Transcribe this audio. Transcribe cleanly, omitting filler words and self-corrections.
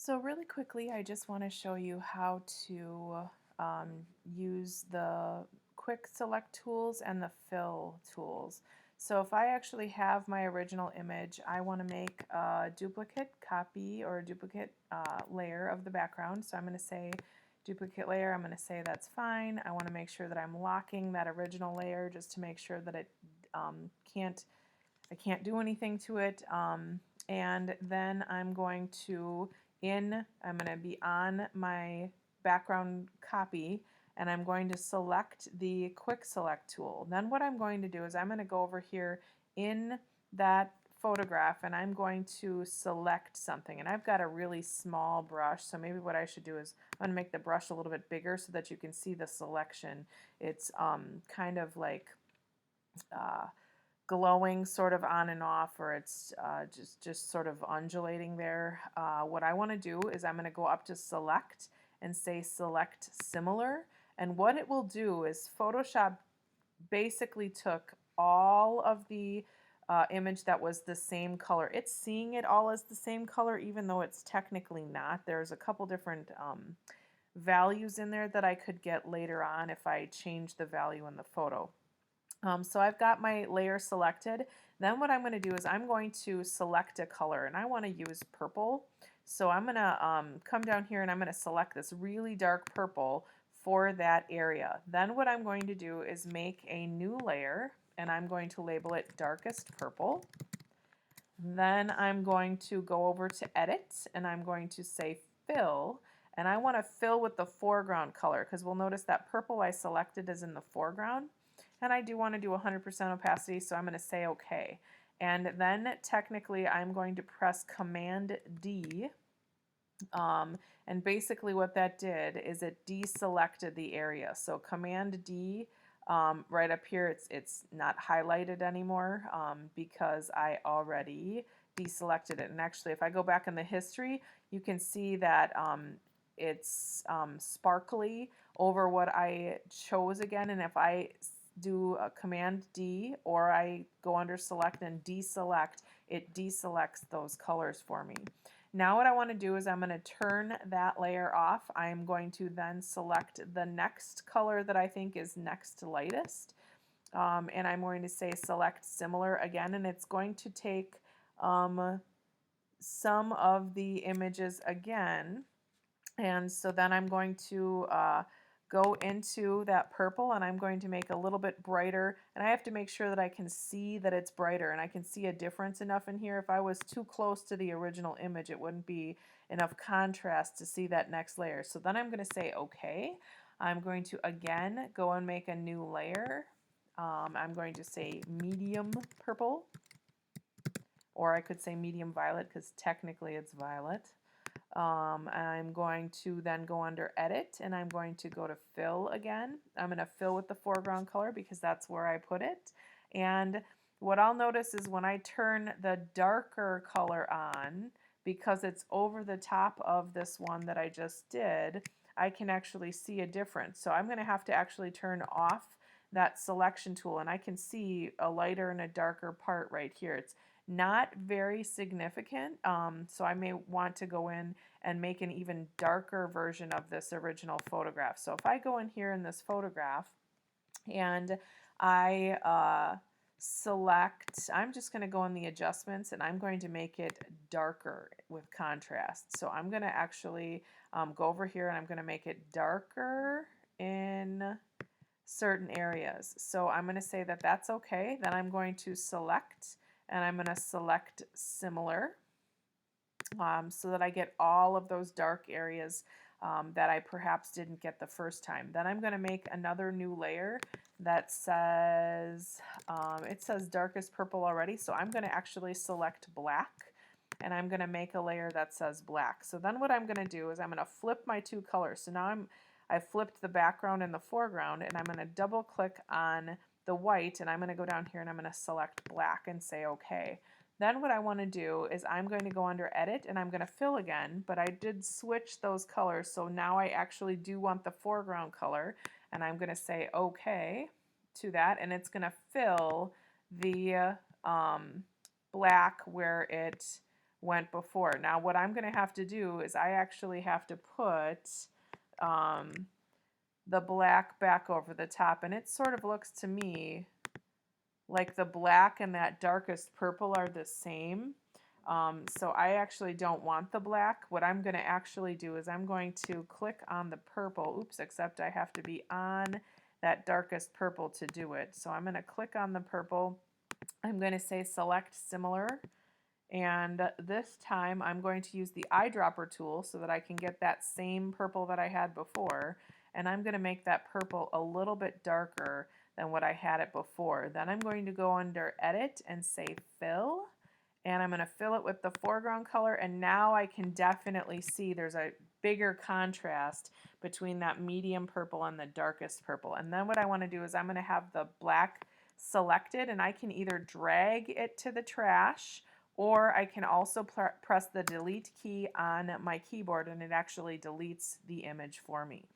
So really quickly, I just want to show you how to use the quick select tools and the fill tools. So if I actually have my original image, I want to make a duplicate copy or a duplicate layer of the background. So I'm going to say duplicate layer. I'm going to say that's fine. I want to make sure that I'm locking that original layer just to make sure that it I can't do anything to it. And then I'm going to I'm going to be on my background copy, and I'm going to select the quick select tool. Then what I'm going to do is I'm going to go over here in that photograph, and I'm going to select something. And I've got a really small brush, so maybe what I should do is I'm going to make the brush a little bit bigger so that you can see the selection. It's kind of like glowing sort of on and off, or it's just sort of undulating there. What I want to do is I'm going to go up to select and say select similar, and what it will do is Photoshop basically took all of the image that was the same color. It's seeing it all as the same color even though it's technically not. There's a couple different values in there that I could get later on if I change the value in the photo. So I've got my layer selected. Then what I'm going to do is I'm going to select a color, and I want to use purple. So I'm going to come down here and I'm going to select this really dark purple for that area. Then what I'm going to do is make a new layer, and I'm going to label it darkest purple. Then I'm going to go over to edit, and I'm going to say fill, and I want to fill with the foreground color because we'll notice that purple I selected is in the foreground, and I do want to do 100% opacity, so I'm going to say OK. And then technically I'm going to press Command D, and basically what that did is it deselected the area. So Command D, right up here, it's not highlighted anymore because I already deselected it. And actually, if I go back in the history, you can see that it's sparkly over what I chose again. And if I do a Command D or I go under select and deselect, it deselects those colors for me. Now what I want to do is I'm going to turn that layer off. I'm going to then select the next color that I think is next lightest. And I'm going to say select similar again, and it's going to take some of the images again. And so then I'm going to go into that purple, and I'm going to make a little bit brighter, and I have to make sure that I can see that it's brighter, and I can see a difference enough in here. If I was too close to the original image, it wouldn't be enough contrast to see that next layer. So then I'm going to say OK. I'm going to again go and make a new layer. I'm going to say medium purple, or I could say medium violet because technically it's violet. I'm going to then go under edit, and I'm going to go to fill again. I'm going to fill with the foreground color because that's where I put it. And what I'll notice is when I turn the darker color on, because it's over the top of this one that I just did, I can actually see a difference. So I'm going to have to actually turn off that selection tool, and I can see a lighter and a darker part right here. It's not very significant, so I may want to go in and make an even darker version of this original photograph. So if I go in here in this photograph and I select, I'm just going to go in the adjustments, and I'm going to make it darker with contrast. So I'm going to actually go over here, and I'm going to make it darker in certain areas. So I'm going to say that that's okay. Then I'm going to select, and I'm going to select similar, so that I get all of those dark areas that I perhaps didn't get the first time. Then I'm going to make another new layer that says, it says darkest purple already, so I'm going to actually select black, and I'm going to make a layer that says black. So then what I'm going to do is I'm going to flip my two colors. So now I've flipped the background and the foreground, and I'm going to double click on the white, and I'm going to go down here and I'm going to select black and say OK. Then what I want to do is I'm going to go under edit, and I'm going to fill again, but I did switch those colors, so now I actually do want the foreground color, and I'm going to say OK to that, and it's going to fill the black where it went before. Now what I'm going to have to do is I actually have to put um, the black back over the top, and it sort of looks to me like the black and that darkest purple are the same. So I actually don't want the black. What I'm going to actually do is I'm going to click on the purple. Oops, except I have to be on that darkest purple to do it. So I'm going to click on the purple. I'm going to say select similar. And this time I'm going to use the eyedropper tool so that I can get that same purple that I had before. And I'm going to make that purple a little bit darker than what I had it before. Then I'm going to go under edit and say fill. And I'm going to fill it with the foreground color. And now I can definitely see there's a bigger contrast between that medium purple and the darkest purple. And then what I want to do is I'm going to have the black selected, and I can either drag it to the trash, or I can also press the delete key on my keyboard and it actually deletes the image for me.